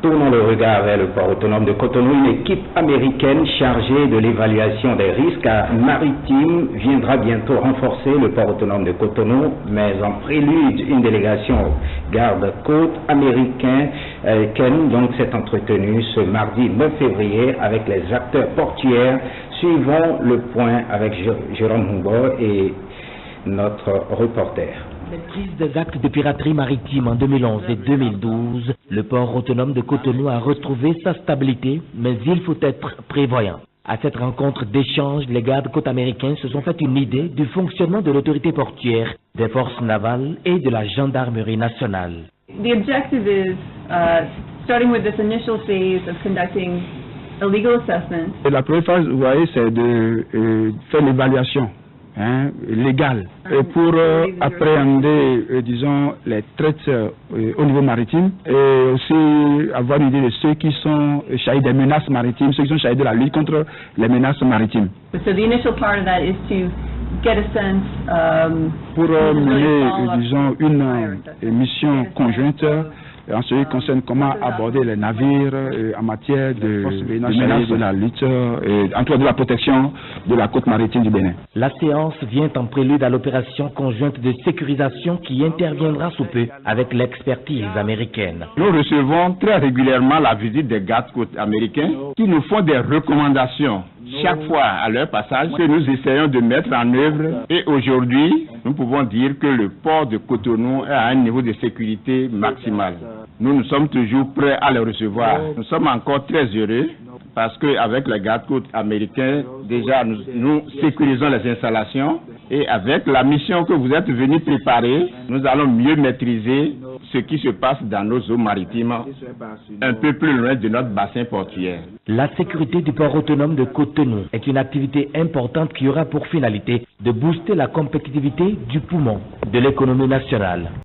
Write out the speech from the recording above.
Tournons le regard vers le port autonome de Cotonou. Une équipe américaine chargée de l'évaluation des risques maritimes viendra bientôt renforcer le port autonome de Cotonou, mais en prélude, une délégation garde-côte américaine s'est entretenue ce mardi 9 février avec les acteurs portuaires. Suivons le point avec Jérôme Humbo et notre reporter. Prise des actes de piraterie maritime en 2011 et 2012, le port autonome de Cotonou a retrouvé sa stabilité, mais il faut être prévoyant. À cette rencontre d'échange, les gardes-côtes américains se sont fait une idée du fonctionnement de l'autorité portuaire, des forces navales et de la gendarmerie nationale. The objective is, starting with this initial phase of conducting a legal assessment. Et la première phase, vous voyez, c'est de faire l'évaluation légale pour appréhender, disons, les traites au niveau maritime et aussi avoir une idée de ceux qui sont chargés des menaces maritimes, ceux qui sont chargés de la lutte contre les menaces maritimes. So the initial part of that is to get a sense, pour mener, disons, une mission conjointe en ce qui concerne comment aborder les navires en matière de menaces de la lutte, en tout cas de la protection de la côte maritime du Bénin. La séance vient en prélude à l'opération conjointe de sécurisation qui interviendra sous peu avec l'expertise américaine. Nous recevons très régulièrement la visite des gardes-côtes américains qui nous font des recommandations chaque fois à leur passage que nous essayons de mettre en œuvre. Et aujourd'hui, nous pouvons dire que le port de Cotonou est à un niveau de sécurité maximal. Nous sommes toujours prêts à les recevoir. Nous sommes encore très heureux parce qu'avec les gardes-côtes américains, déjà nous sécurisons les installations et avec la mission que vous êtes venus préparer, nous allons mieux maîtriser ce qui se passe dans nos eaux maritimes un peu plus loin de notre bassin portuaire. La sécurité du port autonome de Cotonou est une activité importante qui aura pour finalité de booster la compétitivité du poumon de l'économie nationale.